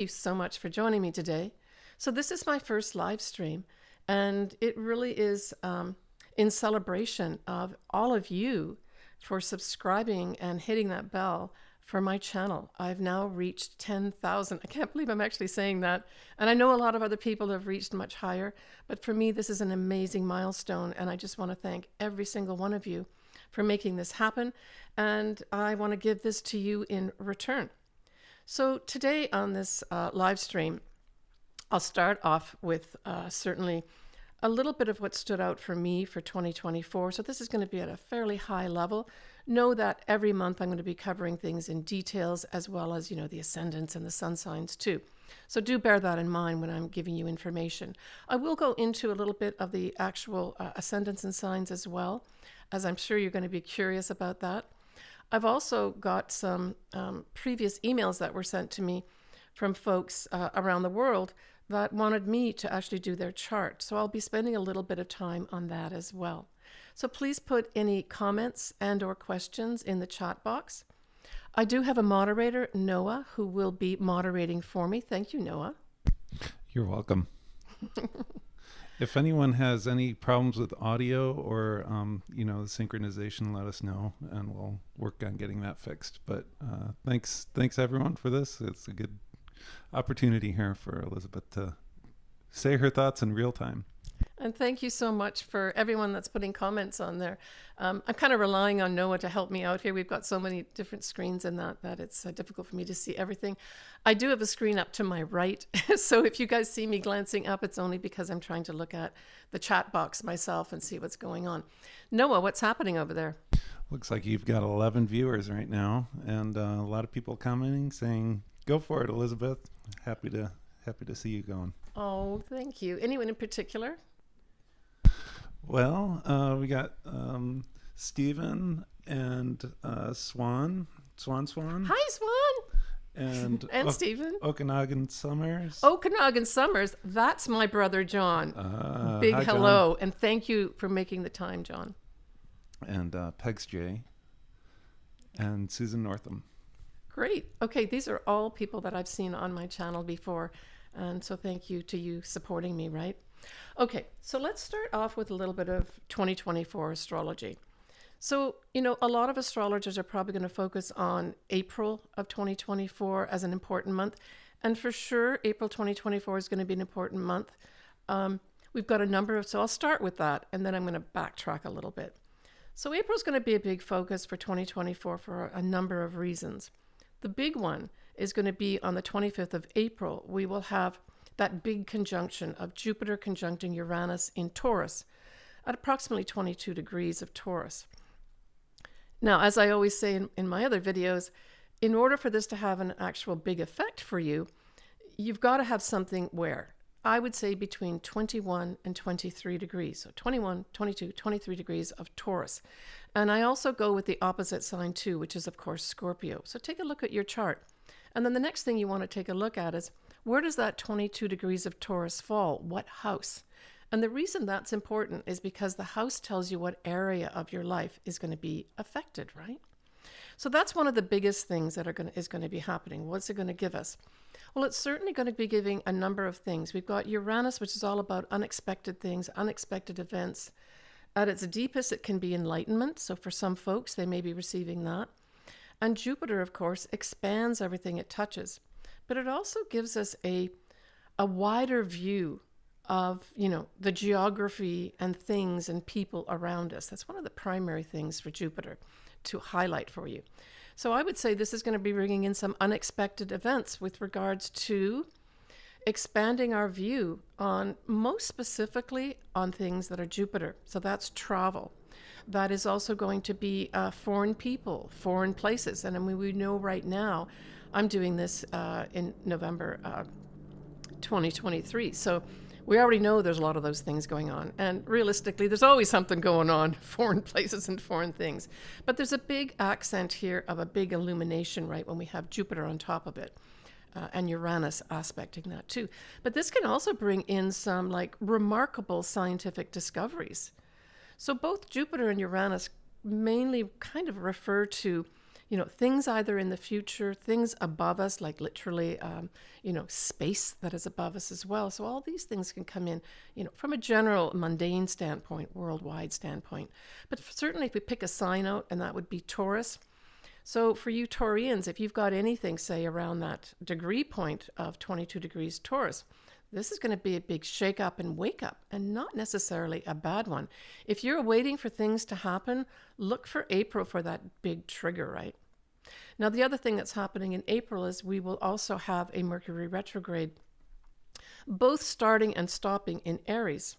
you so much for joining me today. So this is my first live stream, and it really is in celebration of all of you for subscribing and hitting that bell for my channel. I've now reached 10,000. I can't believe I'm actually saying that. And I know a lot of other people have reached much higher, but for me, this is an amazing milestone. And I just want to thank every single one of you for making this happen. And I want to give this to you in return. So today on this live stream, I'll start off with certainly a little bit of what stood out for me for 2024. So this is going to be at a fairly high level. Know that every month I'm going to be covering things in details, as well as, the ascendants and the sun signs too. So do bear that in mind when I'm giving you information. I will go into a little bit of the actual ascendants and signs as well, as I'm sure you're going to be curious about that. I've also got some previous emails that were sent to me from folks around the world that wanted me to actually do their chart. So I'll be spending a little bit of time on that as well. So please put any comments and or questions in the chat box. I do have a moderator, Noah, who will be moderating for me. Thank you, Noah. You're welcome. If anyone has any problems with audio or, the synchronization, let us know and we'll work on getting that fixed. But thanks everyone for this. It's a good opportunity here for Elizabeth to say her thoughts in real time. And thank you so much for everyone that's putting comments on there. I'm kind of relying on Noah to help me out here. We've got so many different screens in that it's difficult for me to see everything. I do have a screen up to my right. So if you guys see me glancing up, it's only because I'm trying to look at the chat box myself and see what's going on. Noah, what's happening over there? Looks like you've got 11 viewers right now, and a lot of people commenting saying, go for it, Elizabeth. Happy to see you going. Oh, thank you. Anyone in particular? Well, we got Stephen and Swan. Hi, Swan. And Stephen. Okanagan Summers. Okanagan Summers. That's my brother, John. Big hi, hello. John. And thank you for making the time, John. And Pegs J. And Susan Northam. Great. Okay, these are all people that I've seen on my channel before. And so thank you to you supporting me, right? Okay, so let's start off with a little bit of 2024 astrology. So, a lot of astrologers are probably going to focus on April of 2024 as an important month. And for sure, April 2024 is going to be an important month. We've got a number of, so I'll start with that, and then I'm going to backtrack a little bit. So April is going to be a big focus for 2024 for a number of reasons. The big one is going to be on the 25th of April. We will have that big conjunction of Jupiter conjuncting Uranus in Taurus at approximately 22 degrees of Taurus. Now, as I always say in my other videos, in order for this to have an actual big effect for you, you've got to have something where I would say between 21 and 23 degrees. So 21, 22, 23 degrees of Taurus. And I also go with the opposite sign too, which is of course Scorpio. So take a look at your chart. And then the next thing you want to take a look at is, where does that 22 degrees of Taurus fall? What house? And the reason that's important is because the house tells you what area of your life is going to be affected, right? So that's one of the biggest things that is going to be happening. What's it going to give us? Well, it's certainly going to be giving a number of things. We've got Uranus, which is all about unexpected things, unexpected events. At its deepest, it can be enlightenment. So for some folks, they may be receiving that. And Jupiter, of course, expands everything it touches. But it also gives us a wider view of, the geography and things and people around us. That's one of the primary things for Jupiter to highlight for you. So I would say this is going to be bringing in some unexpected events with regards to expanding our view on, most specifically, on things that are Jupiter. So that's travel. That is also going to be foreign people, foreign places. And I mean, we know right now, I'm doing this in November 2023. So we already know there's a lot of those things going on. And realistically, there's always something going on, foreign places and foreign things. But there's a big accent here of a big illumination, right, when we have Jupiter on top of it. And Uranus aspecting that too. But this can also bring in some remarkable scientific discoveries. So both Jupiter and Uranus mainly kind of refer to, things either in the future, things above us, like literally, space that is above us as well. So all these things can come in, from a general mundane standpoint, worldwide standpoint. But certainly if we pick a sign out, and that would be Taurus. So for you Taurians, if you've got anything, say, around that degree point of 22 degrees Taurus, this is going to be a big shake up and wake up, and not necessarily a bad one. If you're waiting for things to happen, look for April for that big trigger, right? Now, the other thing that's happening in April is we will also have a Mercury retrograde, both starting and stopping in Aries.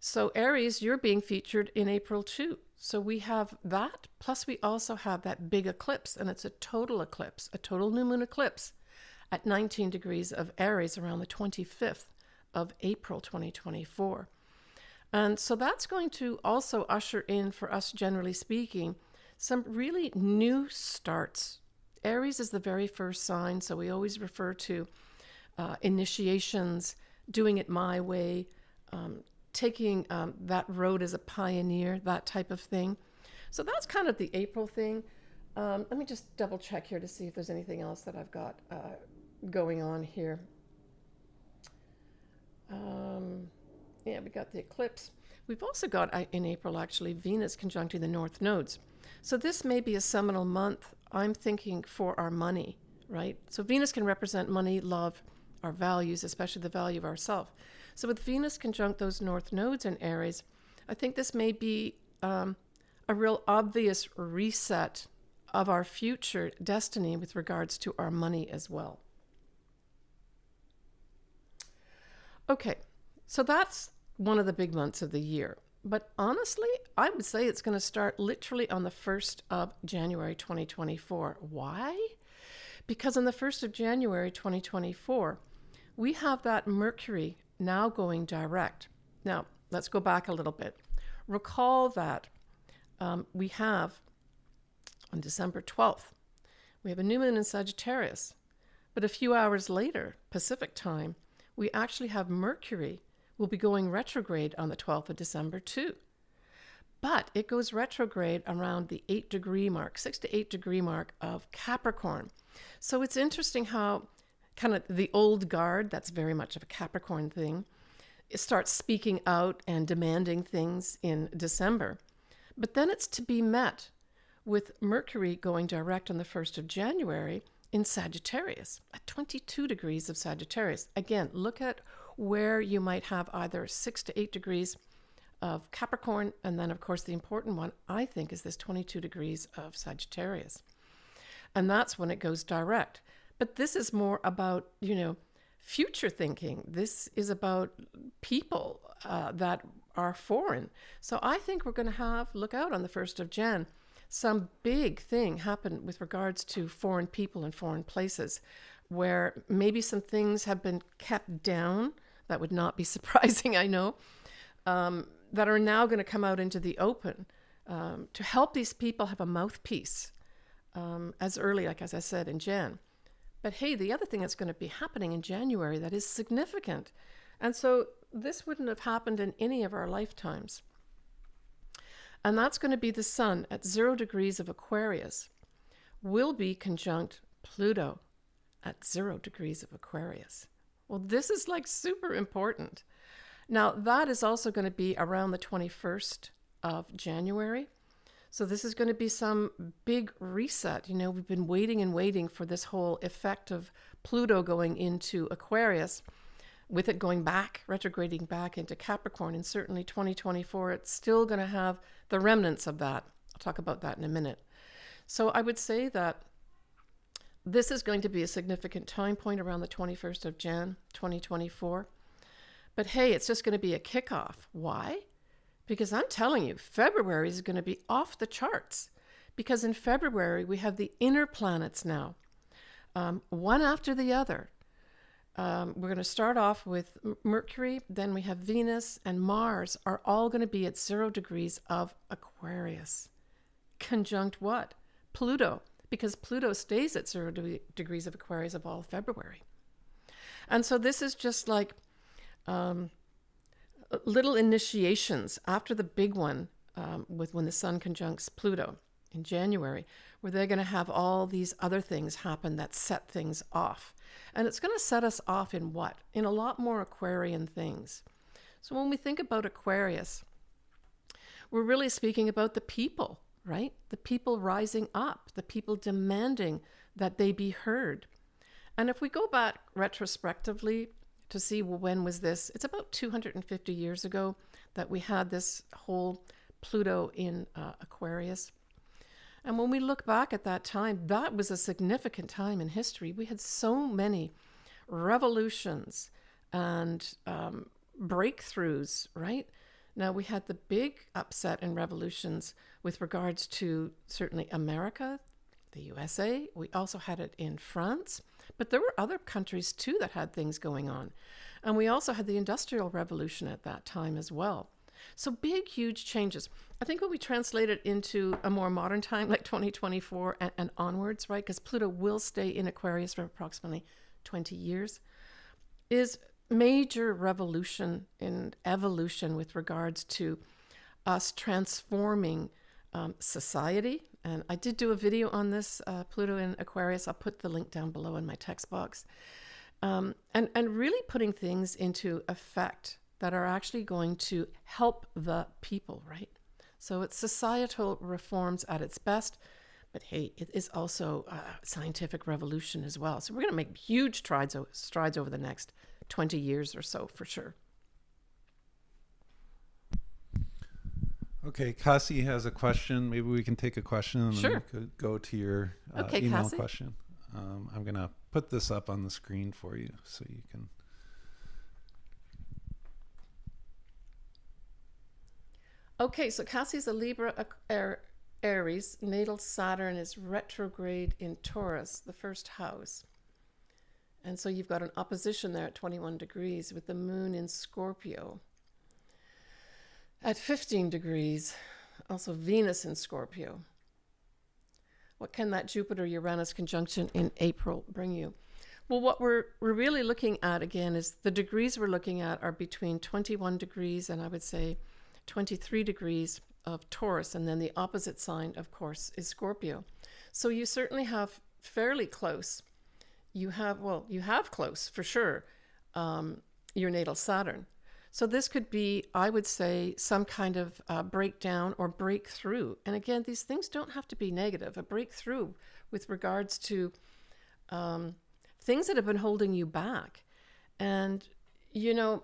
So Aries, you're being featured in April too. So we have that, plus we also have that big eclipse, and it's a total eclipse, a total new moon eclipse at 19 degrees of Aries around the 25th of April 2024. And so that's going to also usher in, for us generally speaking, some really new starts. Aries is the very first sign, so we always refer to initiations, doing it my way, taking that road as a pioneer, that type of thing. So that's kind of the April thing. Let me just double check here to see if there's anything else that I've got going on here. Yeah, we got the eclipse. We've also got, in April, actually, Venus conjuncting the North Nodes. So this may be a seminal month, I'm thinking, for our money, right? So Venus can represent money, love, our values, especially the value of ourself. So with Venus conjunct those North Nodes in Aries, I think this may be a real obvious reset of our future destiny with regards to our money as well. Okay, so that's one of the big months of the year. But honestly, I would say it's going to start literally on the 1st of January 2024. Why? Because on the 1st of January 2024, we have that Mercury now going direct. Now, let's go back a little bit. Recall that we have, on December 12th, we have a new moon in Sagittarius. But a few hours later, Pacific time, we actually have Mercury will be going retrograde on the 12th of December too. But it goes retrograde around the 8 degree mark, 6 to 8 degree mark of Capricorn. So it's interesting how kind of the old guard, that's very much of a Capricorn thing, it starts speaking out and demanding things in December. But then it's to be met with Mercury going direct on the 1st of January in Sagittarius, at 22 degrees of Sagittarius. Again, look at where you might have either 6 to 8 degrees of Capricorn, and then, of course, the important one, I think, is this 22 degrees of Sagittarius. And that's when it goes direct. But this is more about, future thinking. This is about people that are foreign. So I think we're going to look out on the 1st of Jan, some big thing happen with regards to foreign people and foreign places, where maybe some things have been kept down. That would not be surprising, I know, that are now going to come out into the open to help these people have a mouthpiece as early, like as I said, in Jan. But hey, the other thing that's going to be happening in January that is significant, and so this wouldn't have happened in any of our lifetimes. And that's going to be the Sun at 0 degrees of Aquarius will be conjunct Pluto at 0 degrees of Aquarius. Well, this is like super important. Now, that is also going to be around the 21st of January. So this is going to be some big reset. We've been waiting and waiting for this whole effect of Pluto going into Aquarius, with it going back, retrograding back into Capricorn. And certainly 2024, it's still going to have the remnants of that. I'll talk about that in a minute. So I would say that this is going to be a significant time point around the 21st of Jan, 2024. But hey, it's just going to be a kickoff. Why? Because I'm telling you, February is going to be off the charts. Because in February, we have the inner planets now, one after the other. We're going to start off with Mercury, then we have Venus, and Mars are all going to be at 0 degrees of Aquarius. Conjunct what? Pluto, because Pluto stays at 0 degrees of Aquarius of all February. And so this is just like little initiations after the big one with when the Sun conjuncts Pluto in January, where they're going to have all these other things happen that set things off. And it's going to set us off in what? In a lot more Aquarian things. So when we think about Aquarius, we're really speaking about the people, right? The people rising up, the people demanding that they be heard. And if we go back retrospectively to see, well, when was this? It's about 250 years ago that we had this whole Pluto in Aquarius. And when we look back at that time, that was a significant time in history. We had so many revolutions and breakthroughs, right? Now, we had the big upset and revolutions with regards to certainly America, the USA. We also had it in France, but there were other countries too that had things going on. And we also had the Industrial Revolution at that time as well. So big, huge changes. I think when we translate it into a more modern time, like 2024 and onwards, right, because Pluto will stay in Aquarius for approximately 20 years, is major revolution and evolution with regards to us transforming society. And I did do a video on this, Pluto in Aquarius. I'll put the link down below in my text box. And really putting things into effect that are actually going to help the people, right? So it's societal reforms at its best, but hey, it is also a scientific revolution as well. So we're going to make huge strides over the next 20 years or so, for sure. Okay, Cassie has a question. Maybe we can take a question and Sure. then we could go to your Okay, email Cassie. question. I'm going to put this up on the screen for you so you can. Okay, so Cassie's a Libra, Aries. Natal Saturn is retrograde in Taurus, the first house. And so you've got an opposition there at 21 degrees with the moon in Scorpio. At 15 degrees, also Venus in Scorpio. What can that Jupiter-Uranus conjunction in April bring you? Well, what we're really looking at again is the degrees we're looking at are between 21 degrees and I would say 23 degrees of Taurus, and then the opposite sign, of course, is Scorpio. So you certainly have fairly close. You have close for sure, your natal Saturn. So this could be, I would say, some kind of breakdown or breakthrough. And again, these things don't have to be negative. A breakthrough with regards to things that have been holding you back. And, you know,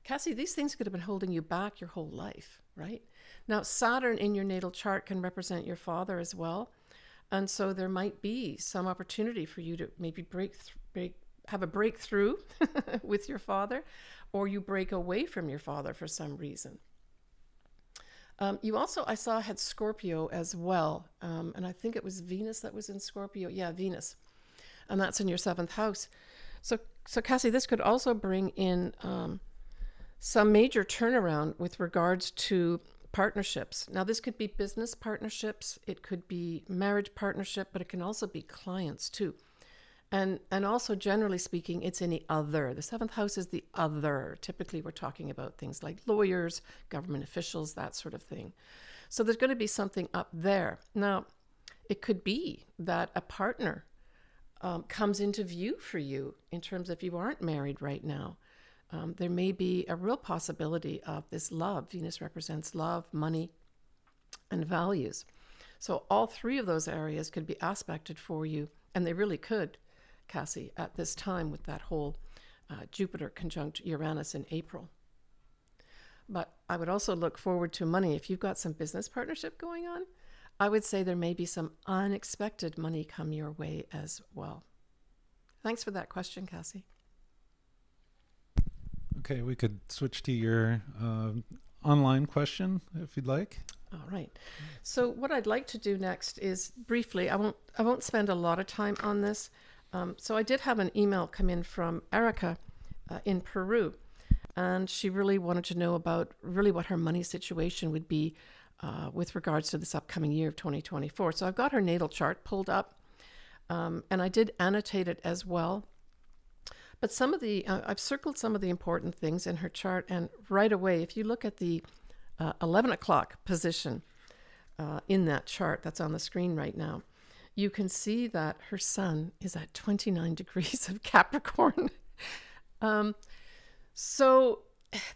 Cassie, these things could have been holding you back your whole life, right? Now, Saturn in your natal chart can represent your father as well. And so there might be some opportunity for you to maybe have a breakthrough with your father, or you break away from your father for some reason. You also, I saw, had Scorpio as well. And I think it was Venus that was in Scorpio. Yeah, Venus. And that's in your 7th house. So Cassie, this could also bring in some major turnaround with regards to partnerships. Now, this could be business partnerships. It could be marriage partnership, but it can also be clients too. And also, generally speaking, it's in the other. The 7th house is the other. Typically, we're talking about things like lawyers, government officials, that sort of thing. So there's going to be something up there. Now, it could be that a partner comes into view for you in terms of if you aren't married right now. There may be a real possibility of this love. Venus represents love, money, and values. So all three of those areas could be aspected for you, and they really could, Cassie, at this time with that whole Jupiter conjunct Uranus in April. But I would also look forward to money. If you've got some business partnership going on, I would say there may be some unexpected money come your way as well. Thanks for that question, Cassie. Okay, we could switch to your online question if you'd like. All right. So what I'd like to do next is briefly, I won't spend a lot of time on this. So I did have an email come in from Erica in Peru, and she really wanted to know about really what her money situation would be with regards to this upcoming year of 2024. So I've got her natal chart pulled up, and I did annotate it as well. But some of the, I've circled some of the important things in her chart, and right away, if you look at the 11 o'clock position, in that chart that's on the screen right now, you can see that her sun is at 29 degrees of Capricorn. So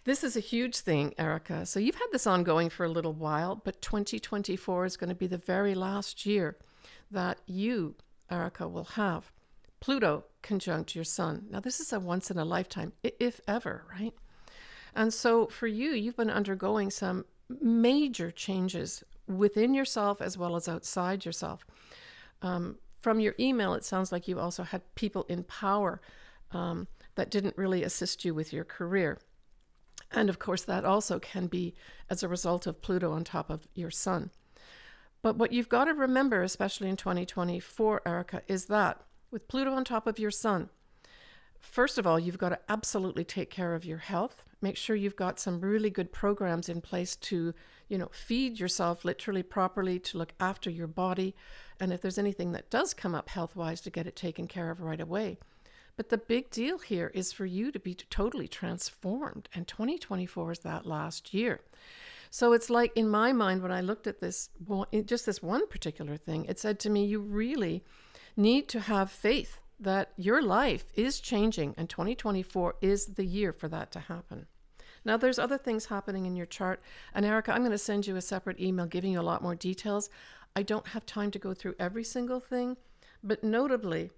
this is a huge thing, Erica. So you've had this ongoing for a little while, but 2024 is going to be the very last year that you, Erica, will have Pluto conjunct your sun. Now, this is a once in a lifetime, if ever, right? And so for you, you've been undergoing some major changes within yourself as well as outside yourself. From your email, it sounds like you also had people in power that didn't really assist you with your career. And of course, that also can be as a result of Pluto on top of your sun. But what you've got to remember, especially in 2024, Erica, is that with Pluto on top of your sun, first of all, you've got to absolutely take care of your health. Make sure you've got some really good programs in place to, feed yourself literally properly, to look after your body. And if there's anything that does come up health-wise, to get it taken care of right away. But the big deal here is for you to be totally transformed. And 2024 is that last year. So it's like, in my mind, when I looked at this, just this one particular thing, it said to me, you really need to have faith that your life is changing, and 2024 is the year for that to happen. Now, there's other things happening in your chart. And Erica, I'm going to send you a separate email giving you a lot more details. I don't have time to go through every single thing, but notably,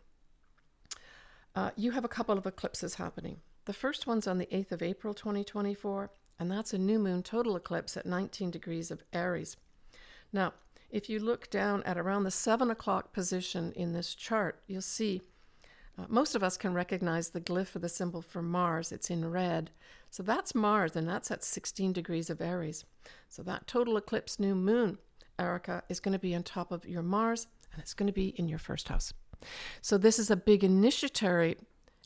you have a couple of eclipses happening. The first one's on the 8th of April, 2024, and that's a new moon total eclipse at 19 degrees of Aries. Now, if you look down at around the 7 o'clock position in this chart, you'll see most of us can recognize the glyph or the symbol for Mars. It's in red. So that's Mars, and that's at 16 degrees of Aries. So that total eclipse new moon, Erica, is going to be on top of your Mars, and it's going to be in your first house. So this is a big initiatory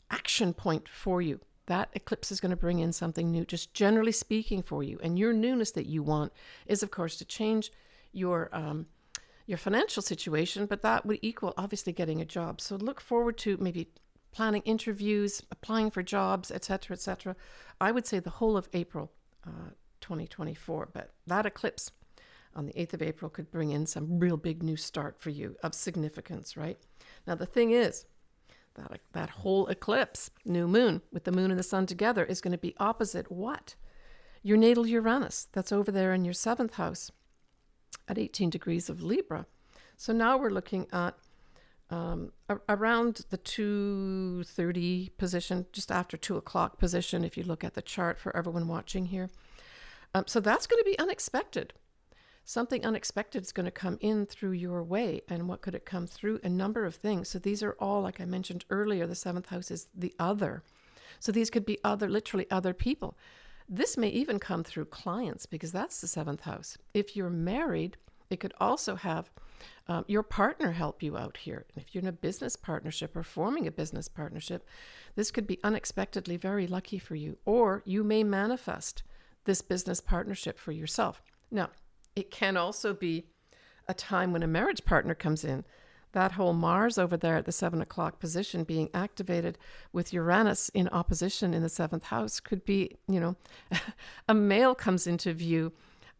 action point for you. That eclipse is going to bring in something new, just generally speaking for you. And your newness that you want is, of course, to change your financial situation, but that would equal obviously getting a job. So look forward to maybe planning interviews, applying for jobs, etc., etc. I would say the whole of April 2024, but that eclipse on the 8th of April could bring in some real big new start for you of significance, right? Now, the thing is, that whole eclipse, new moon, with the moon and the sun together, is going to be opposite what? Your natal Uranus, that's over there in your 7th house at 18 degrees of Libra. So now we're looking at around the 2:30 position, just after 2 o'clock position, if you look at the chart for everyone watching here. So that's going to be unexpected. Something unexpected is going to come in through your way. And what could it come through? A number of things. So these are all, like I mentioned earlier, the 7th house is the other. So these could be literally other people. This may even come through clients, because that's the 7th house. If you're married, it could also have your partner help you out here. And if you're in a business partnership or forming a business partnership, this could be unexpectedly very lucky for you. Or you may manifest this business partnership for yourself. Now, it can also be a time when a marriage partner comes in. That whole Mars over there at the 7 o'clock position being activated with Uranus in opposition in the 7th house could be, a male comes into view.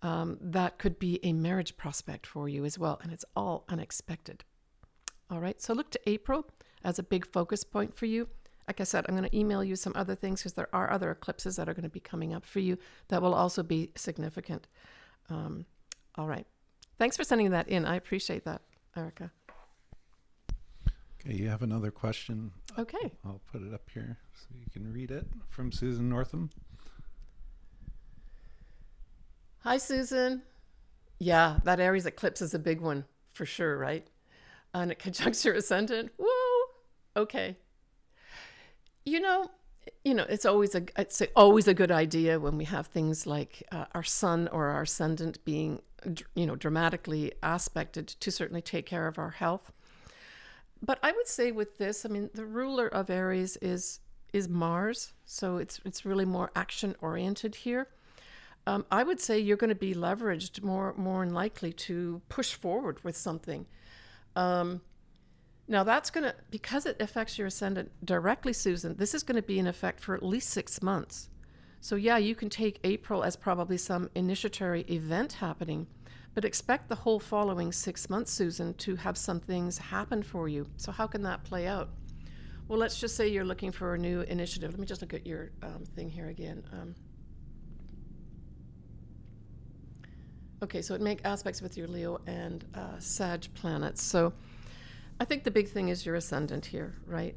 That could be a marriage prospect for you as well. And it's all unexpected. All right. So look to April as a big focus point for you. Like I said, I'm going to email you some other things, because there are other eclipses that are going to be coming up for you that will also be significant. All right. Thanks for sending that in. I appreciate that, Erica. Okay, you have another question. Okay. I'll put it up here so you can read it, from Susan Northam. Hi, Susan. Yeah, that Aries eclipse is a big one for sure, right? And it conjuncts your ascendant. Whoa. Okay. It's always a good idea when we have things like our sun or our ascendant being, dramatically aspected, to certainly take care of our health. But I would say with this, the ruler of Aries is Mars, so it's really more action oriented here. I would say you're going to be leveraged more than likely to push forward with something. Now that's going to, because it affects your ascendant directly, Susan, this is going to be in effect for at least 6 months. So yeah, you can take April as probably some initiatory event happening, But expect the whole following 6 months, Susan, to have some things happen for you. So how can that play out? Well, let's just say you're looking for a new initiative. Let me just look at your thing here again. Okay, so it make aspects with your Leo and Sag planets. So I think the big thing is your ascendant here, right?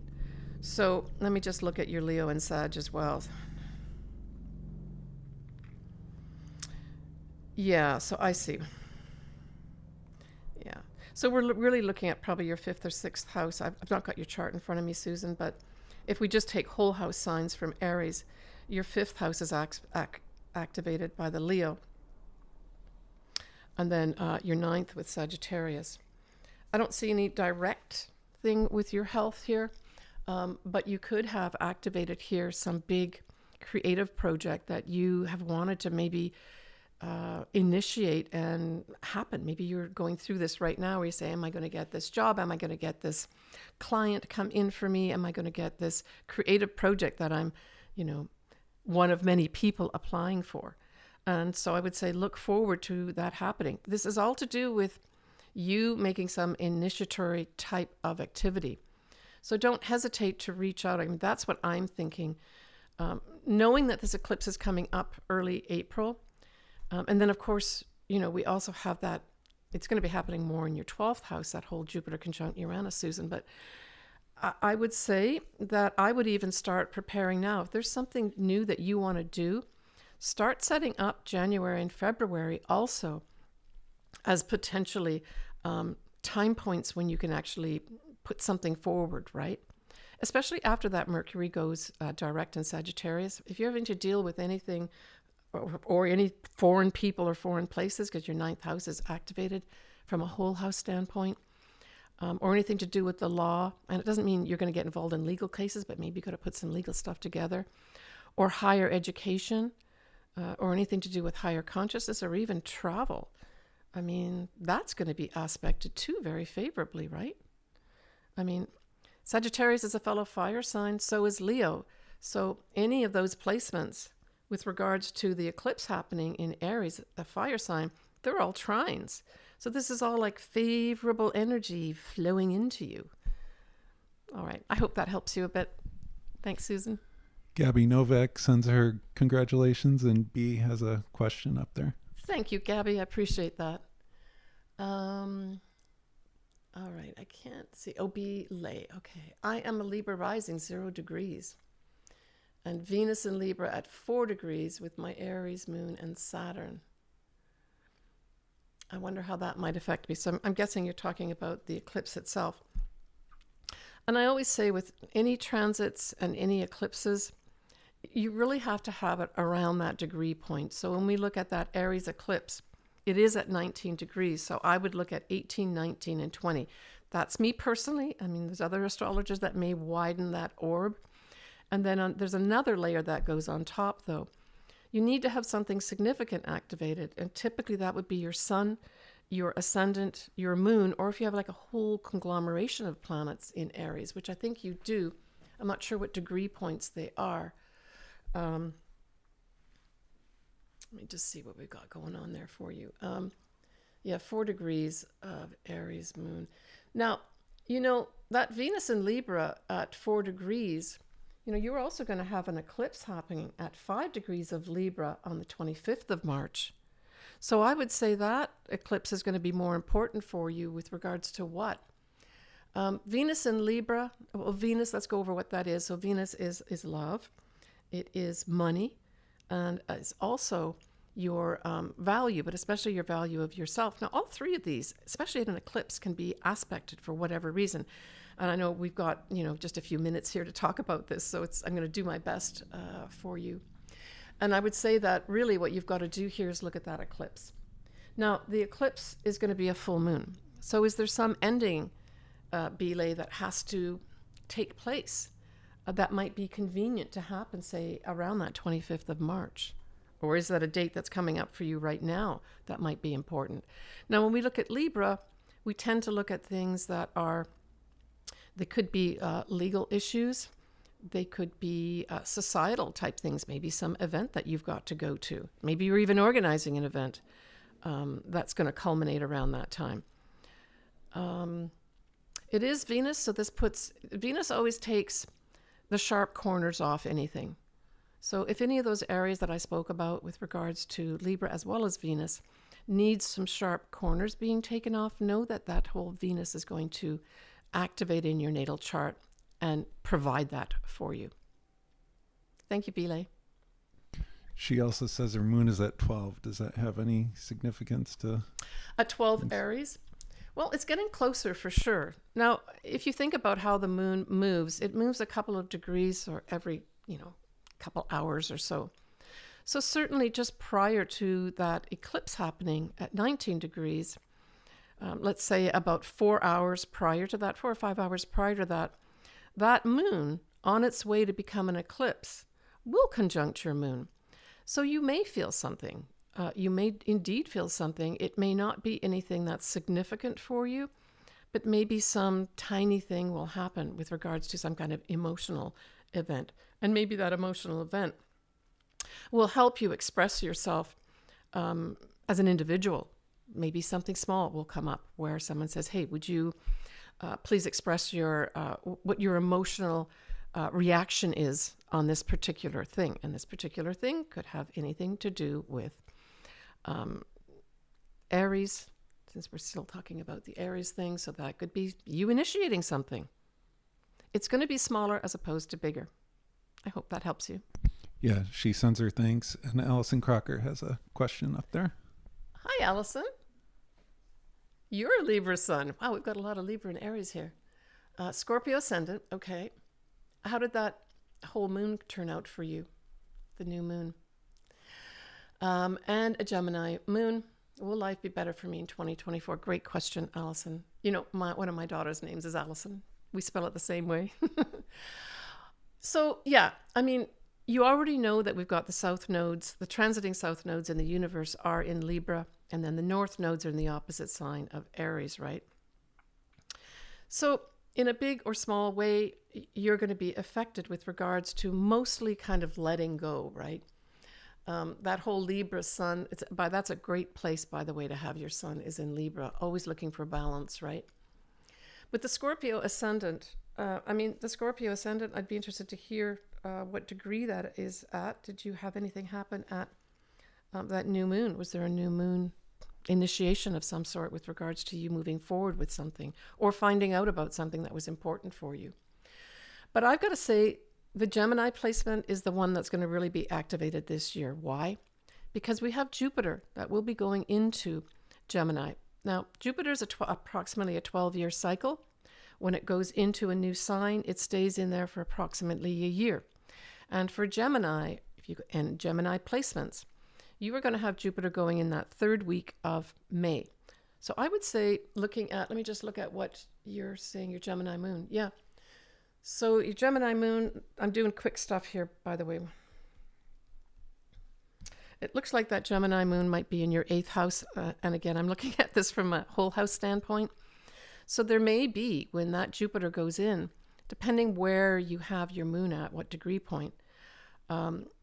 So let me just look at your Leo and Sag as well. Yeah, so I see. Yeah. So we're really looking at probably your 5th or 6th house. I've not got your chart in front of me, Susan, but if we just take whole house signs from Aries, your 5th house is activated by the Leo. And then your 9th with Sagittarius. I don't see any direct thing with your health here, but you could have activated here some big creative project that you have wanted to maybe initiate and happen. Maybe you're going through this right now where you say, am I going to get this job? Am I going to get this client come in for me? Am I going to get this creative project that I'm, one of many people applying for? And so I would say look forward to that happening. This is all to do with you making some initiatory type of activity. So don't hesitate to reach out. I mean, that's what I'm thinking. Knowing that this eclipse is coming up early April, and then, of course, we also have that, it's going to be happening more in your 12th house, that whole Jupiter conjunct Uranus, Susan. But I would say that I would even start preparing now. If there's something new that you want to do, start setting up January and February also as potentially time points when you can actually put something forward, right? Especially after that Mercury goes direct in Sagittarius. If you're having to deal with anything or any foreign people or foreign places, because your 9th house is activated from a whole house standpoint, or anything to do with the law. And it doesn't mean you're going to get involved in legal cases, but maybe you've got to put some legal stuff together, or higher education, or anything to do with higher consciousness, or even travel. I mean, that's going to be aspected too very favorably, right? I mean, Sagittarius is a fellow fire sign, so is Leo. So any of those placements with regards to the eclipse happening in Aries, a fire sign, they're all trines. So this is all like favorable energy flowing into you. All right. I hope that helps you a bit. Thanks, Susan. Gabby Novak sends her congratulations, and B has a question up there. Thank you, Gabby. I appreciate that. All right. I can't see. Oh, B. Lay. Okay. I am a Libra rising, 0 degrees. And Venus in Libra at 4 degrees with my Aries moon and Saturn. I wonder how that might affect me. So I'm guessing you're talking about the eclipse itself. And I always say with any transits and any eclipses, you really have to have it around that degree point. So when we look at that Aries eclipse, it is at 19 degrees. So I would look at 18, 19, and 20. That's me personally. I mean, there's other astrologers that may widen that orb. And then there's another layer that goes on top, though. You need to have something significant activated. And typically that would be your sun, your ascendant, your moon, or if you have like a whole conglomeration of planets in Aries, which I think you do. I'm not sure what degree points they are. Let me just see what we've got going on there for you. 4 degrees of Aries moon. Now, that Venus in Libra at 4 degrees, you're also going to have an eclipse happening at 5 degrees of Libra on the 25th of March. So I would say that eclipse is going to be more important for you with regards to what? Venus in Libra, well, Venus, let's go over what that is. So Venus is love. It is money. And it's also your value, but especially your value of yourself. Now, all three of these, especially in an eclipse, can be aspected for whatever reason. And I know we've got, just a few minutes here to talk about this, so I'm going to do my best for you. And I would say that really what you've got to do here is look at that eclipse. Now, the eclipse is going to be a full moon. So is there some ending, belay, that has to take place that might be convenient to happen, say, around that 25th of March? Or is that a date that's coming up for you right now that might be important? Now, when we look at Libra, we tend to look at things that they could be legal issues. They could be societal type things, maybe some event that you've got to go to. Maybe you're even organizing an event. that's going to culminate around that time. It is Venus, so Venus always takes the sharp corners off anything. So if any of those areas that I spoke about with regards to Libra as well as Venus needs some sharp corners being taken off, know that that whole Venus is going to activate in your natal chart and provide that for you. Thank you, Bile. She also says her moon is at 12. Does that have any significance to... At 12 Aries? Well, it's getting closer for sure. Now, if you think about how the moon moves, it moves a couple of degrees or every, couple hours or so. So certainly just prior to that eclipse happening at 19 degrees, let's say about 4 hours prior to that, 4 or 5 hours prior to that, that moon on its way to become an eclipse will conjunct your moon. So you may feel something. You may indeed feel something. It may not be anything that's significant for you, but maybe some tiny thing will happen with regards to some kind of emotional event. And maybe that emotional event will help you express yourself as an individual. Maybe something small will come up where someone says, hey, would you please express what your emotional reaction is on this particular thing. And this particular thing could have anything to do with Aries, since we're still talking about the Aries thing. So that could be you initiating something. It's going to be smaller as opposed to bigger. I hope that helps you. Yeah, she sends her thanks. And Allison Crocker has a question up there. Hi, Allison. You're a Libra sun. Wow, we've got a lot of Libra and Aries here. Scorpio ascendant. Okay. How did that whole moon turn out for you? The new moon. And a Gemini moon. Will life be better for me in 2024? Great question, Allison. One of my daughter's names is Allison. We spell it the same way. So, yeah, you already know that we've got the south nodes, the transiting south nodes in the universe are in Libra, and then the north nodes are in the opposite sign of Aries, right? So, in a big or small way, you're going to be affected with regards to mostly kind of letting go, right? That whole Libra sun, that's a great place, by the way, to have your sun is in Libra, always looking for balance, right? With the Scorpio ascendant, I'd be interested to hear what degree that is at. Did you have anything happen at that new moon? Was there a new moon initiation of some sort with regards to you moving forward with something or finding out about something that was important for you? But I've got to say, the Gemini placement is the one that's going to really be activated this year. Why? Because we have Jupiter that will be going into Gemini. Now, Jupiter is approximately a 12-year cycle. When it goes into a new sign, it stays in there for approximately a year. And for Gemini, and Gemini placements, you are going to have Jupiter going in that third week of May. So I would say, let me just look at what you're saying, your Gemini moon. Yeah. So your Gemini moon, I'm doing quick stuff here, by the way. It looks like that Gemini moon might be in your 8th house. And again, I'm looking at this from a whole house standpoint. So there may be, when that Jupiter goes in, depending where you have your moon at, what degree point,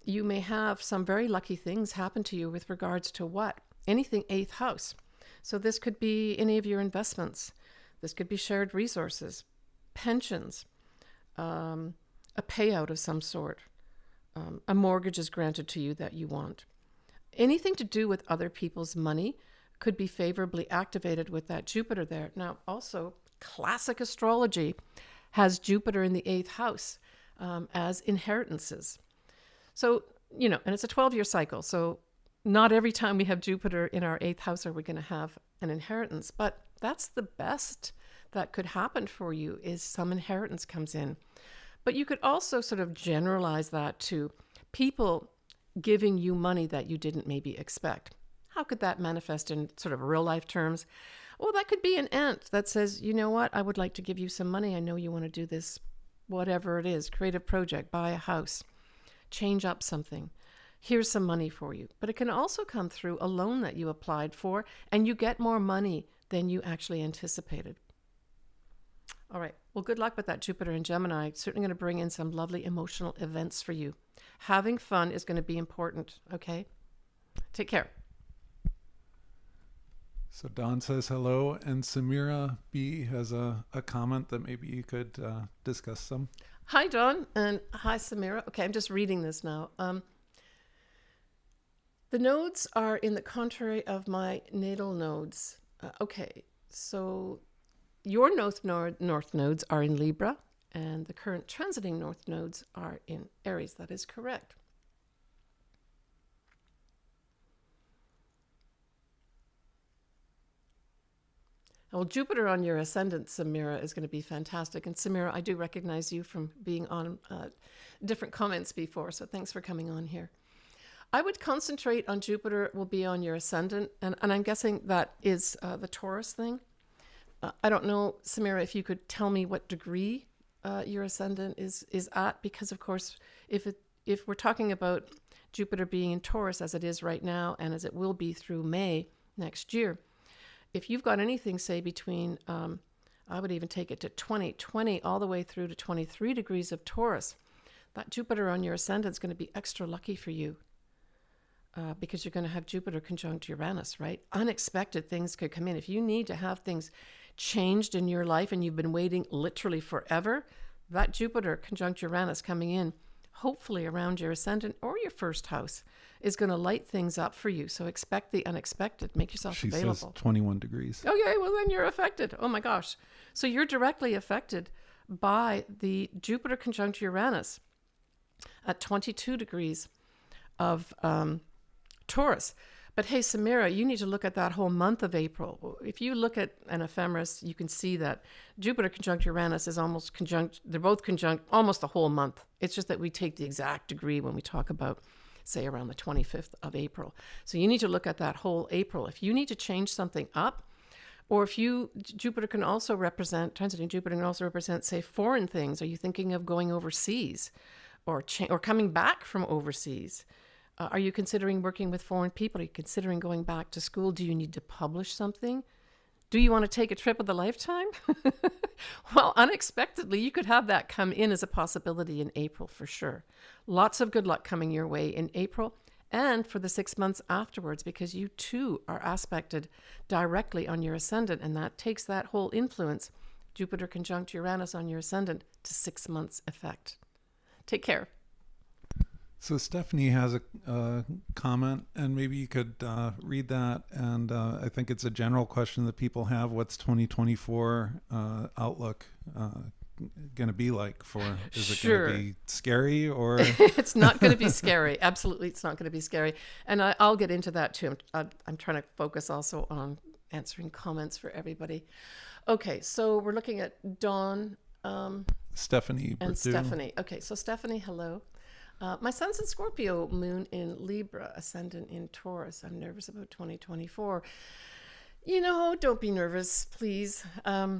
you may have some very lucky things happen to you with regards to what? Anything 8th house. So this could be any of your investments. This could be shared resources, pensions, a payout of some sort. A mortgage is granted to you that you want. Anything to do with other people's money could be favorably activated with that Jupiter there. Now, also, classic astrology has Jupiter in the 8th house as inheritances. So, and it's a 12-year cycle. So not every time we have Jupiter in our 8th house are we going to have an inheritance. But that's the best that could happen for you is some inheritance comes in. But you could also sort of generalize that to people giving you money that you didn't maybe expect. How could that manifest in sort of real life terms? Well, that could be an aunt that says, you know what, I would like to give you some money. I know you want to do this, whatever it is, creative project, buy a house, change up something. Here's some money for you. But it can also come through a loan that you applied for and you get more money than you actually anticipated. All right. Well, good luck with that Jupiter in Gemini. It's certainly going to bring in some lovely emotional events for you. Having fun is going to be important. Okay. Take care. So Don says hello, and Samira B has a comment that maybe you could discuss some. Hi, Dawn, and hi, Samira. Okay, I'm just reading this now. The nodes are in the contrary of my natal nodes. Okay, so your north nodes are in Libra, and the current transiting north nodes are in Aries. That is correct. Well, Jupiter on your ascendant, Samira, is going to be fantastic. And Samira, I do recognize you from being on different comments before, so thanks for coming on here. I would concentrate on Jupiter will be on your ascendant, and I'm guessing that is the Taurus thing. I don't know, Samira, if you could tell me what degree your ascendant is at, because of course, if we're talking about Jupiter being in Taurus as it is right now, and as it will be through May next year, if you've got anything, say, between, I would even take it to 20 all the way through to 23 degrees of Taurus, that Jupiter on your ascendant is going to be extra lucky for you because you're going to have Jupiter conjunct Uranus, right? Unexpected things could come in. If you need to have things changed in your life and you've been waiting literally forever, that Jupiter conjunct Uranus coming in, hopefully around your ascendant or your first house, is going to light things up for you. So expect the unexpected. Make yourself available. She says 21 degrees. Okay, well then you're affected. Oh my gosh. So you're directly affected by the Jupiter conjunct Uranus at 22 degrees of Taurus. But hey, Samira, you need to look at that whole month of April. If you look at an ephemeris, you can see that Jupiter conjunct Uranus is almost conjunct. They're both conjunct almost the whole month. It's just that we take the exact degree when we talk about, say, around the 25th of April. So you need to look at that whole April. If you need to change something up, or if Jupiter can also represent, transiting Jupiter can also represent, say, foreign things. Are you thinking of going overseas or coming back from overseas? Are you considering working with foreign people? Are you considering going back to school? Do you need to publish something? Do you want to take a trip of the lifetime? Well, unexpectedly, you could have that come in as a possibility in April for sure. Lots of good luck coming your way in April and for the 6 months afterwards, because you too are aspected directly on your ascendant, and that takes that whole influence, Jupiter conjunct Uranus on your ascendant, to 6 months effect. Take care. So Stephanie has a comment, and maybe you could read that. And I think it's a general question that people have. What's 2024 outlook going to be like for? Is it going to be scary or? It's not going to be scary. Absolutely, it's not going to be scary. And I'll get into that too. I'm trying to focus also on answering comments for everybody. Okay, so we're looking at Dawn, Stephanie, and Stephanie. Okay, so Stephanie, hello. My son's in Scorpio, moon in Libra, ascendant in Taurus. I'm nervous about 2024. Don't be nervous, please. I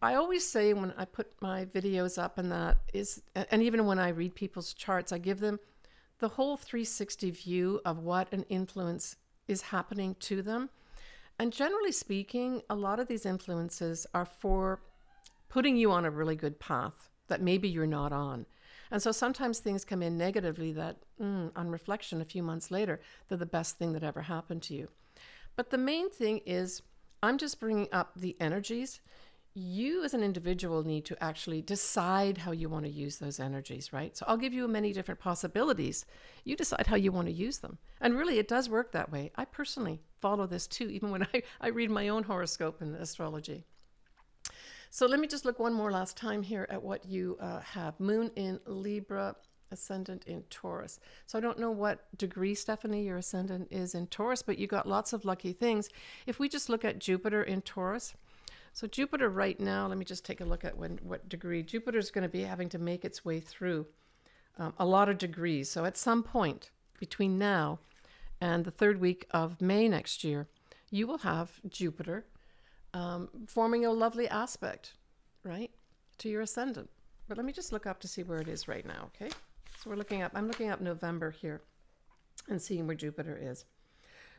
always say when I put my videos up and even when I read people's charts, I give them the whole 360 view of what an influence is happening to them. And generally speaking, a lot of these influences are for putting you on a really good path that maybe you're not on. And so sometimes things come in negatively that, on reflection, a few months later, they're the best thing that ever happened to you. But the main thing is, I'm just bringing up the energies. You as an individual need to actually decide how you want to use those energies, right? So I'll give you many different possibilities. You decide how you want to use them. And really, it does work that way. I personally follow this too, even when I read my own horoscope and astrology. So let me just look one more last time here at what you have. Moon in Libra, ascendant in Taurus. So I don't know what degree, Stephanie, your ascendant is in Taurus, but you got lots of lucky things. If we just look at Jupiter in Taurus, so Jupiter right now, let me just take a look at what degree. Jupiter is going to be having to make its way through a lot of degrees. So at some point between now and the third week of May next year, you will have Jupiter forming a lovely aspect, right, to your ascendant. But let me just look up to see where it is right now, okay? So I'm looking up November here and seeing where Jupiter is.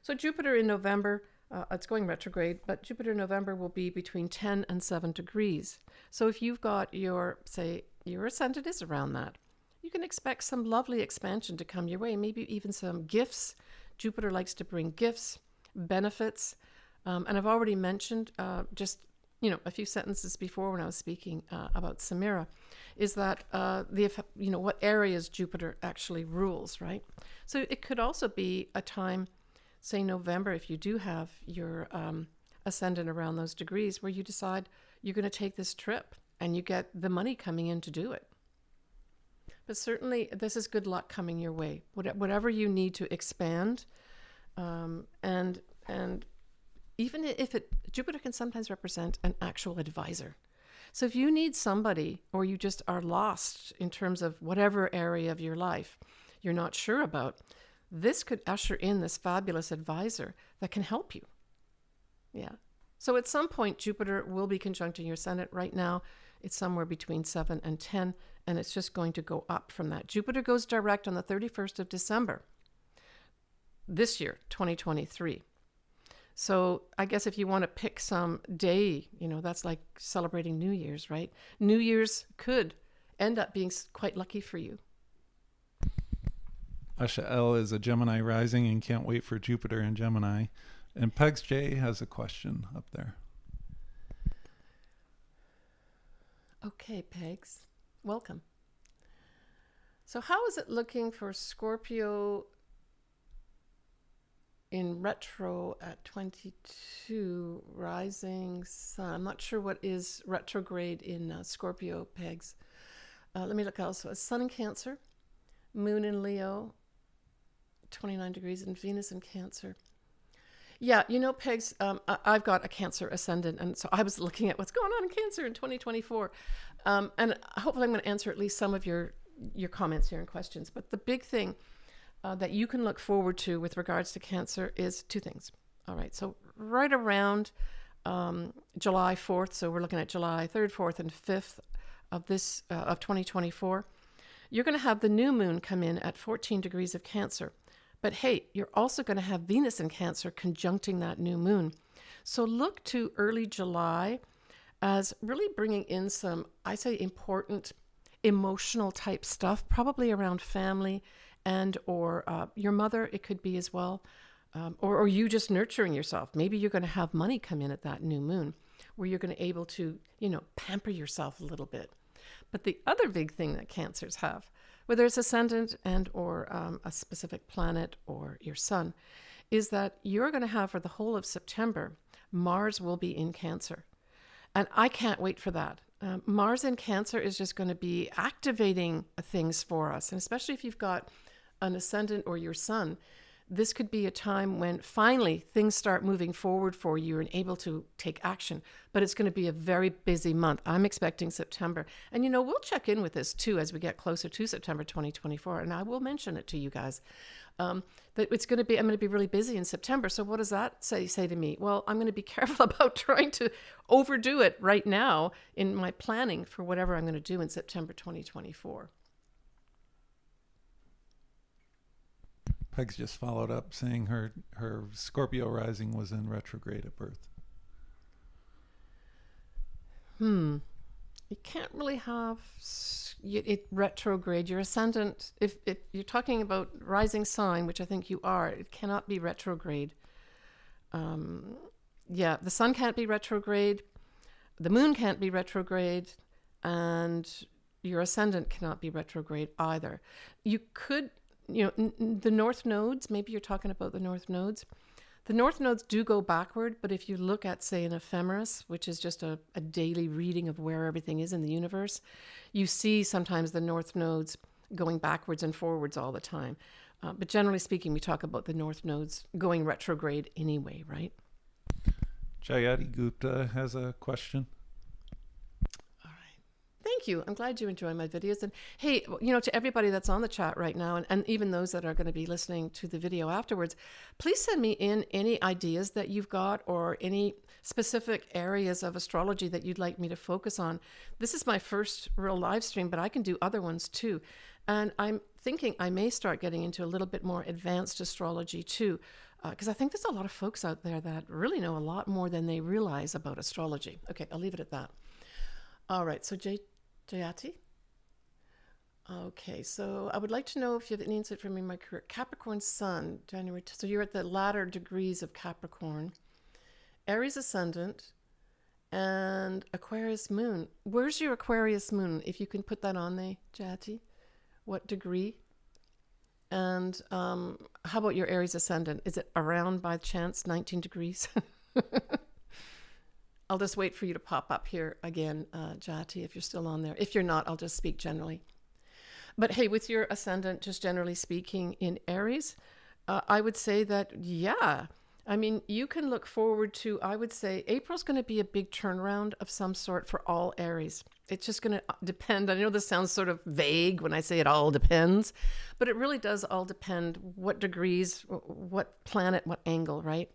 So Jupiter in November, it's going retrograde, but Jupiter in November will be between 10 and 7 degrees. So if you've got your ascendant is around that, you can expect some lovely expansion to come your way, maybe even some gifts. Jupiter likes to bring gifts, benefits, And I've already mentioned just a few sentences before when I was speaking about Samira, is that what areas Jupiter actually rules, right? So it could also be a time, say November, if you do have your ascendant around those degrees, where you decide you're going to take this trip and you get the money coming in to do it. But certainly this is good luck coming your way. Whatever you need to expand, and even if Jupiter can sometimes represent an actual advisor. So if you need somebody, or you just are lost in terms of whatever area of your life you're not sure about, this could usher in this fabulous advisor that can help you. Yeah. So at some point, Jupiter will be conjuncting your ascendant. Right now, it's somewhere between 7 and 10, and it's just going to go up from that. Jupiter goes direct on the 31st of December this year, 2023. So I guess if you want to pick some day, that's like celebrating New Year's, right? New Year's could end up being quite lucky for you. Asha L is a Gemini rising and can't wait for Jupiter in Gemini. And Pegs J has a question up there. Okay, Pegs, welcome. So how is it looking for Scorpio in retro at 22, rising sun? I'm not sure what is retrograde in Scorpio, Pegs. Let me look also. Sun in Cancer, Moon in Leo, 29 degrees, and Venus in Cancer. Yeah, Pegs, I've got a Cancer ascendant, and so I was looking at what's going on in Cancer in 2024. And hopefully I'm going to answer at least some of your comments here and questions. But the big thing that you can look forward to with regards to Cancer is two things. All right, so right around July 4th, so we're looking at July 3rd, 4th, and 5th of of 2024, you're going to have the new moon come in at 14 degrees of Cancer. But hey, you're also going to have Venus in Cancer conjuncting that new moon. So look to early July as really bringing in some, I say, important emotional type stuff, probably around family and or your mother, it could be as well, or you just nurturing yourself. Maybe you're going to have money come in at that new moon where you're going to be able to, pamper yourself a little bit. But the other big thing that Cancers have, whether it's ascendant and or a specific planet or your sun, is that you're going to have for the whole of September, Mars will be in Cancer. And I can't wait for that. Mars in Cancer is just going to be activating things for us. And especially if you've got an ascendant or your sun, this could be a time when finally things start moving forward for you and able to take action. But it's going to be a very busy month. I'm expecting September. And, we'll check in with this too as we get closer to September 2024. And I will mention it to you guys. That I'm going to be really busy in September. So what does that say to me? Well, I'm going to be careful about trying to overdo it right now in my planning for whatever I'm going to do in September 2024. Pegs just followed up saying her Scorpio rising was in retrograde at birth. You can't really have it retrograde. Your ascendant, if you're talking about rising sign, which I think you are, it cannot be retrograde. The sun can't be retrograde, the moon can't be retrograde, and your ascendant cannot be retrograde either. You could, the north nodes, maybe you're talking about the north nodes. The north nodes do go backward, but if you look at, say, an ephemeris, which is just a daily reading of where everything is in the universe, you see sometimes the north nodes going backwards and forwards all the time. But generally speaking, we talk about the north nodes going retrograde anyway, right? Jayati Gupta has a question. Thank you. I'm glad you enjoy my videos. And hey, to everybody that's on the chat right now, and even those that are going to be listening to the video afterwards, please send me in any ideas that you've got or any specific areas of astrology that you'd like me to focus on. This is my first real live stream, but I can do other ones too. And I'm thinking I may start getting into a little bit more advanced astrology too, because I think there's a lot of folks out there that really know a lot more than they realize about astrology. Okay, I'll leave it at that. All right, so Jayati? Okay, so I would like to know if you have any insight from me in my career. Capricorn sun, January. So you're at the latter degrees of Capricorn. Aries ascendant, and Aquarius moon. Where's your Aquarius moon? If you can put that on there, Jati. What degree? And how about your Aries ascendant? Is it around by chance 19 degrees? I'll just wait for you to pop up here again, Jati, if you're still on there. If you're not, I'll just speak generally. But hey, with your ascendant, just generally speaking, in Aries, I would say that, yeah, I mean, you can look forward to, I would say, April's going to be a big turnaround of some sort for all Aries. It's just going to depend. I know this sounds sort of vague when I say it all depends, but it really does all depend what degrees, what planet, what angle, right?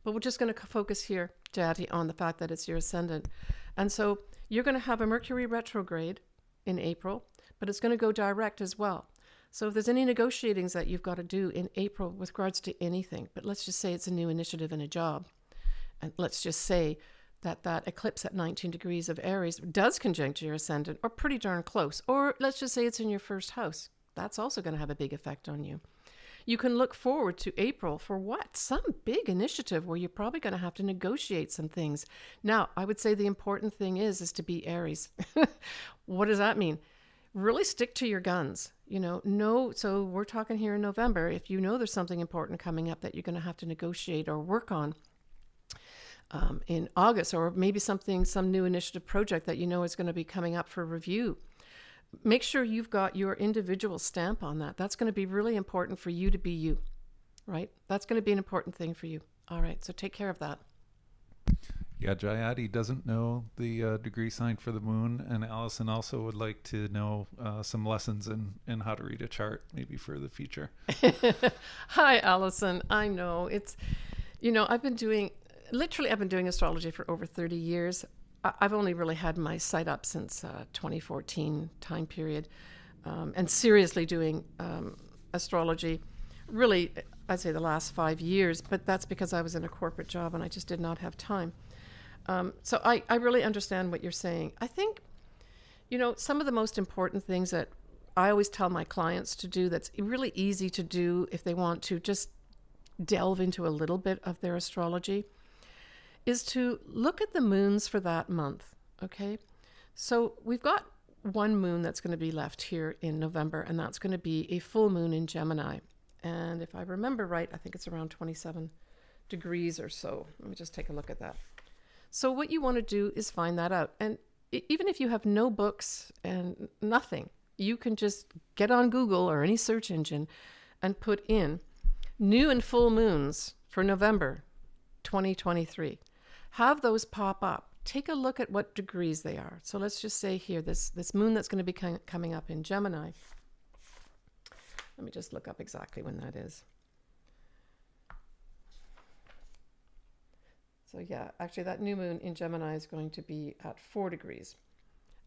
But we're just going to focus here, Jati, on the fact that it's your ascendant. And so you're going to have a Mercury retrograde in April, but it's going to go direct as well. So if there's any negotiatings that you've got to do in April with regards to anything, but let's just say it's a new initiative in a job, and let's just say that that eclipse at 19 degrees of Aries does conjunct your ascendant, or pretty darn close, or let's just say it's in your first house. That's also going to have a big effect on you. You can look forward to April for what? Some big initiative where you're probably going to have to negotiate some things. Now, I would say the important thing is to be Aries. What does that mean? Really stick to your guns. So we're talking here in November. If you know there's something important coming up that you're going to have to negotiate or work on in August, or maybe some new initiative project that you know is going to be coming up for review, make sure you've got your individual stamp on that. That's going to be really important for you to be you, right? That's going to be an important thing for you. All right, so take care of that. Yeah, Jayati doesn't know the degree sign for the moon, and Allison also would like to know some lessons in how to read a chart, maybe for the future. Hi, Allison. I know it's, I've been doing astrology for over 30 years. I've only really had my site up since 2014 time period, and seriously doing astrology, really, I'd say the last 5 years, but that's because I was in a corporate job and I just did not have time. So I really understand what you're saying. I think, some of the most important things that I always tell my clients to do that's really easy to do if they want to just delve into a little bit of their astrology is to look at the moons for that month, okay? So we've got one moon that's going to be left here in November, and that's going to be a full moon in Gemini. And if I remember right, I think it's around 27 degrees or so. Let me just take a look at that. So what you want to do is find that out. And even if you have no books and nothing, you can just get on Google or any search engine and put in new and full moons for November 2023. Have those pop up. Take a look at what degrees they are. So let's just say here, this moon that's going to be coming up in Gemini. Let me just look up exactly when that is. So yeah, actually that new moon in Gemini is going to be at 4 degrees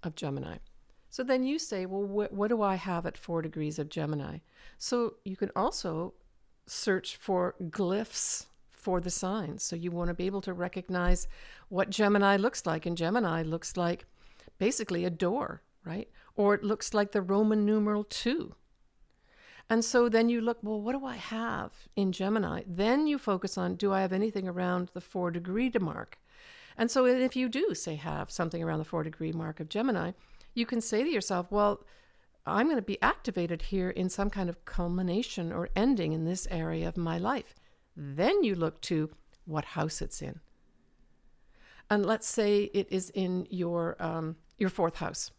of Gemini. So then you say, well, what do I have at 4 degrees of Gemini? So you can also search for glyphs for the signs. So you want to be able to recognize what Gemini looks like. And Gemini looks like basically a door, right? Or it looks like the Roman numeral 2. And so then you look, well, what do I have in Gemini? Then you focus on, do I have anything around the 4 degree mark? And so if you do, say, have something around the 4 degree mark of Gemini, you can say to yourself, well, I'm going to be activated here in some kind of culmination or ending in this area of my life. Then you look to what house it's in. And let's say it is in your 4th house.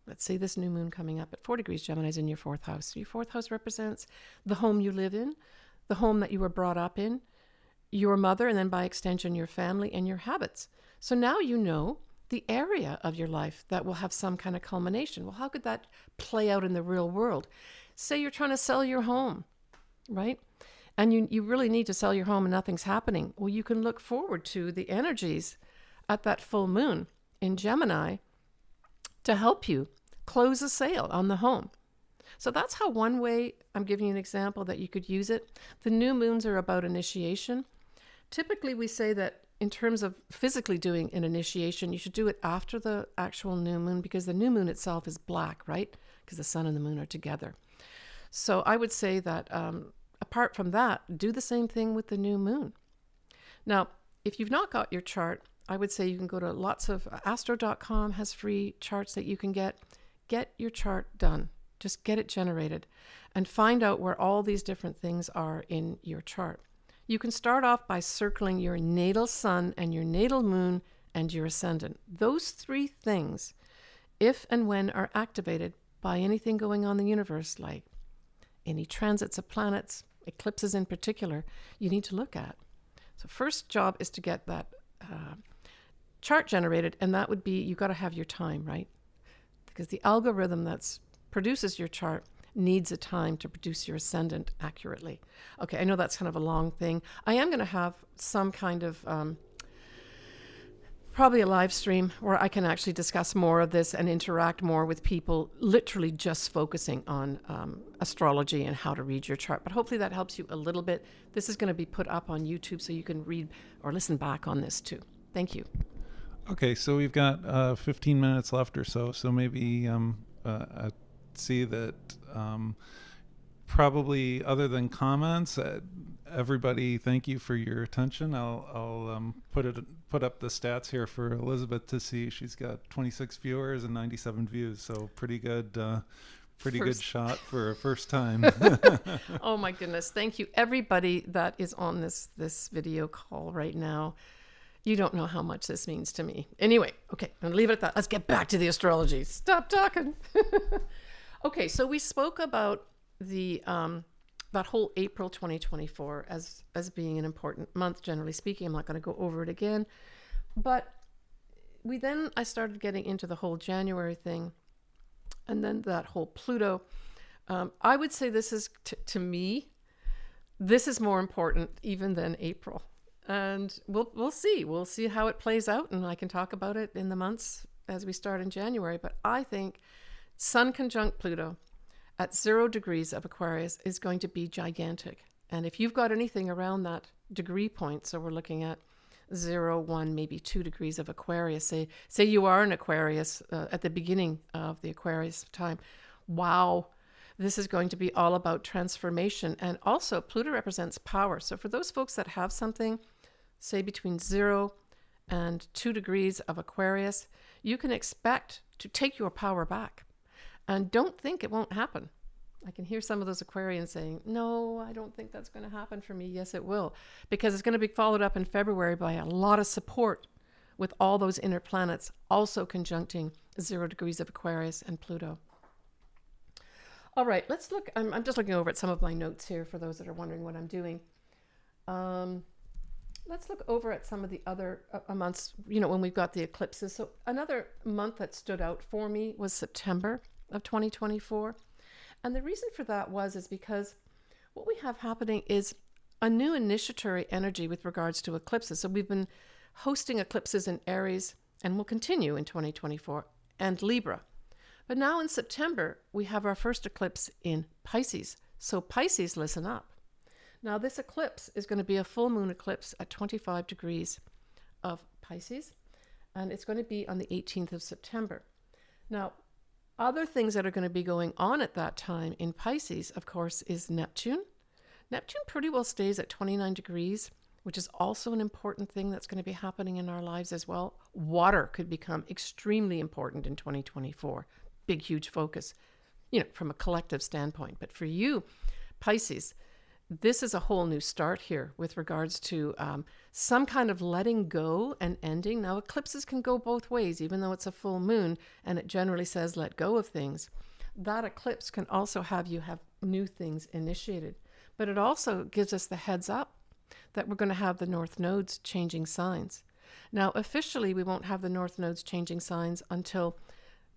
Let's say this new moon coming up at 4 degrees Gemini is in your 4th house. Your 4th house represents the home you live in, the home that you were brought up in, your mother, and then by extension, your family and your habits. So now you know the area of your life that will have some kind of culmination. Well, how could that play out in the real world? Say you're trying to sell your home, right? And you really need to sell your home and nothing's happening. Well, you can look forward to the energies at that full moon in Gemini to help you close a sale on the home. So that's how one way, I'm giving you an example that you could use it. The new moons are about initiation. Typically, we say that in terms of physically doing an initiation, you should do it after the actual new moon because the new moon itself is black, right? Because the sun and the moon are together. So I would say that apart from that, do the same thing with the new moon. Now, if you've not got your chart, I would say you can go to lots of astro.com has free charts that you can get. Get your chart done. Just get it generated and find out where all these different things are in your chart. You can start off by circling your natal sun and your natal moon and your ascendant. Those three things, if and when are activated by anything going on in the universe, like any transits of planets, eclipses in particular, you need to look at. So first job is to get that chart generated, and that would be, you got to have your time, right? Because the algorithm that's produces your chart needs a time to produce your ascendant accurately. Okay, I know that's kind of a long thing. I am going to have some kind of probably a live stream where I can actually discuss more of this and interact more with people, literally just focusing on astrology and how to read your chart. But hopefully that helps you a little bit. This is going to be put up on YouTube so you can read or listen back on this too. Thank you. Okay, so we've got 15 minutes left or so. So maybe I see that probably other than comments, everybody, thank you for your attention. I'll put up the stats here for Elizabeth to see. She's got 26 viewers and 97 views, so pretty good. Good shot for a first time. Oh my goodness! Thank you, everybody that is on this video call right now. You don't know how much this means to me. Anyway, okay, I'm gonna leave it at that. Let's get back to the astrology. Stop talking. Okay, so we spoke about the that whole April 2024 as being an important month, generally speaking. I'm not going to go over it again, but I started getting into the whole January thing, and then that whole Pluto. I would say this is to me, this is more important even than April. And we'll see how it plays out, and I can talk about it in the months as we start in January. But I think Sun conjunct Pluto at 0 degrees of Aquarius is going to be gigantic. And if you've got anything around that degree point, so we're looking at 0, 1, maybe 2 degrees of Aquarius. Say you are an Aquarius at the beginning of the Aquarius time. Wow. This is going to be all about transformation. And also Pluto represents power. So for those folks that have something, say between 0 and 2 degrees of Aquarius, you can expect to take your power back. And don't think it won't happen. I can hear some of those Aquarians saying, no, I don't think that's going to happen for me. Yes, it will. Because it's going to be followed up in February by a lot of support with all those inner planets also conjuncting 0 degrees of Aquarius and Pluto. All right, let's look. I'm just looking over at some of my notes here for those that are wondering what I'm doing. Let's look over at some of the other months, when we've got the eclipses. So another month that stood out for me was September of 2024. And the reason for that is because what we have happening is a new initiatory energy with regards to eclipses. So we've been hosting eclipses in Aries, and will continue in 2024, and Libra. But now in September, we have our first eclipse in Pisces. So Pisces, listen up. Now this eclipse is going to be a full moon eclipse at 25 degrees of Pisces, and it's going to be on the 18th of September. Now, other things that are going to be going on at that time in Pisces, of course, is Neptune. Neptune pretty well stays at 29 degrees, which is also an important thing that's going to be happening in our lives as well. Water could become extremely important in 2024. Big, huge focus, from a collective standpoint. But for you, Pisces, this is a whole new start here with regards to some kind of letting go and ending. Now, eclipses can go both ways, even though it's a full moon and it generally says let go of things. That eclipse can also have you have new things initiated. But it also gives us the heads up that we're going to have the north nodes changing signs. Now, officially, we won't have the north nodes changing signs until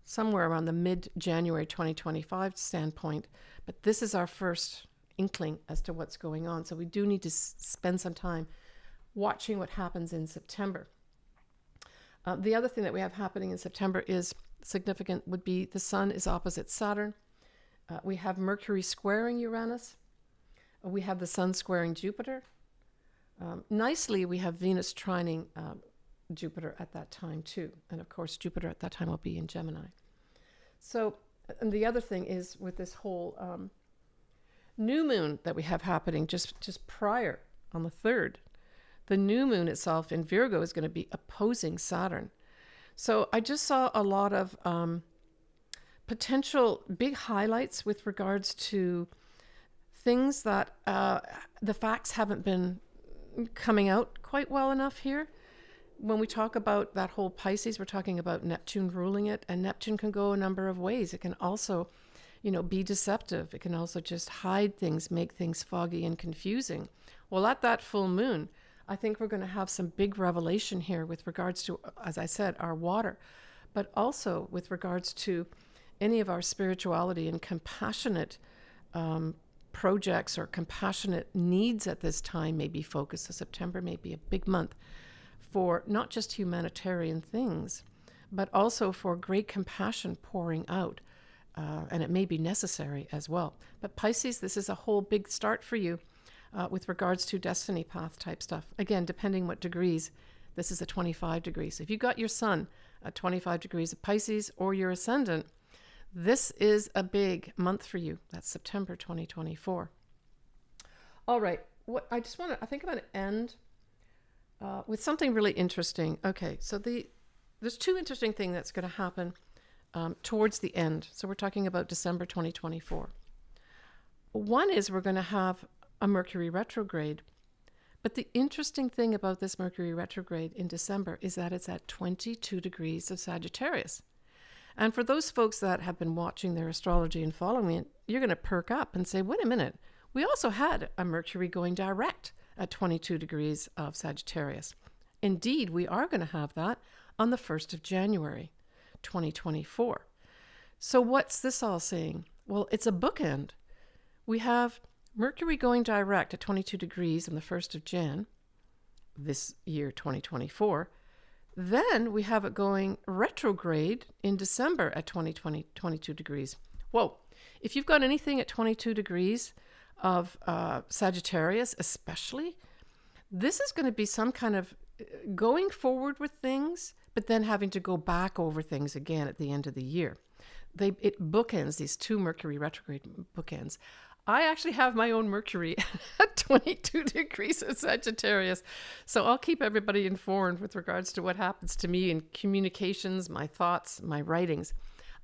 somewhere around the mid-January 2025 standpoint. But this is our first inkling as to what's going on. So we do need to spend some time watching what happens in September. The other thing that we have happening in September is significant would be the Sun is opposite Saturn. We have Mercury squaring Uranus. We have the Sun squaring Jupiter. Nicely, we have Venus trining Jupiter at that time too. And of course, Jupiter at that time will be in Gemini. So, and the other thing is with this whole new moon that we have happening just prior on the 3rd. the new moon itself in Virgo is going to be opposing Saturn. So I just saw a lot of potential big highlights with regards to things that the facts haven't been coming out quite well enough here. When we talk about that whole Pisces, we're talking about Neptune ruling it, and Neptune can go a number of ways. It can also, be deceptive. It can also just hide things, make things foggy and confusing. Well, at that full moon, I think we're going to have some big revelation here with regards to, as I said, our water, but also with regards to any of our spirituality and compassionate projects or compassionate needs at this time may be focused. So September may be a big month for not just humanitarian things, but also for great compassion pouring out. And it may be necessary as well. But Pisces, this is a whole big start for you with regards to destiny path type stuff. Again, depending what degrees, this is a 25 degrees. If you got your sun at 25 degrees of Pisces or your ascendant, this is a big month for you. That's September 2024. All right. I think I'm going to end with something really interesting. Okay, so there's two interesting things that's going to happen towards the end. So we're talking about December 2024. One is we're going to have a Mercury retrograde. But the interesting thing about this Mercury retrograde in December is that it's at 22 degrees of Sagittarius. And for those folks that have been watching their astrology and following it, you're going to perk up and say, wait a minute, we also had a Mercury going direct at 22 degrees of Sagittarius. Indeed, we are going to have that on the 1st of January, 2024. So what's this all saying? Well, it's a bookend. We have Mercury going direct at 22 degrees on the 1st of Jan, this year, 2024. Then we have it going retrograde in December at 22 degrees. Whoa. If you've got anything at 22 degrees of Sagittarius especially, this is going to be some kind of going forward with things, but then having to go back over things again at the end of the year. It bookends, these two Mercury retrograde bookends. I actually have my own Mercury at 22 degrees of Sagittarius. So I'll keep everybody informed with regards to what happens to me in communications, my thoughts, my writings.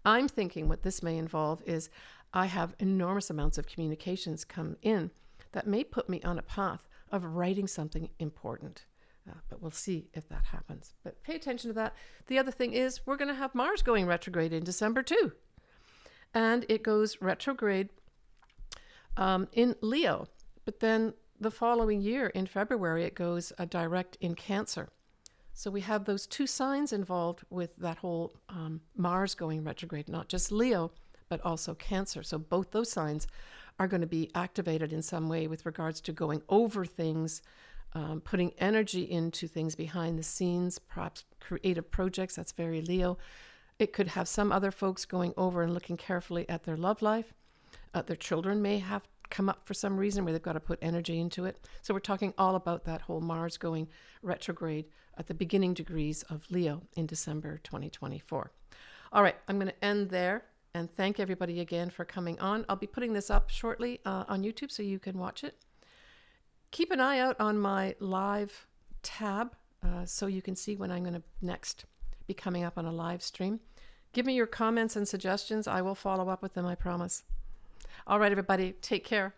I'm thinking what this may involve is I have enormous amounts of communications come in that may put me on a path of writing something important. But we'll see if that happens. But pay attention to that. The other thing is we're going to have Mars going retrograde in December too. And it goes retrograde in Leo. But then the following year in February, it goes direct in Cancer. So we have those two signs involved with that whole Mars going retrograde, not just Leo, but also Cancer. So both those signs are going to be activated in some way with regards to going over things, putting energy into things behind the scenes, perhaps creative projects. That's very Leo. It could have some other folks going over and looking carefully at their love life. Their children may have come up for some reason where they've got to put energy into it. So we're talking all about that whole Mars going retrograde at the beginning degrees of Leo in December 2024. All right, I'm going to end there and thank everybody again for coming on. I'll be putting this up shortly on YouTube so you can watch it. Keep an eye out on my live tab so you can see when I'm going to next be coming up on a live stream. Give me your comments and suggestions. I will follow up with them, I promise. All right, everybody, take care.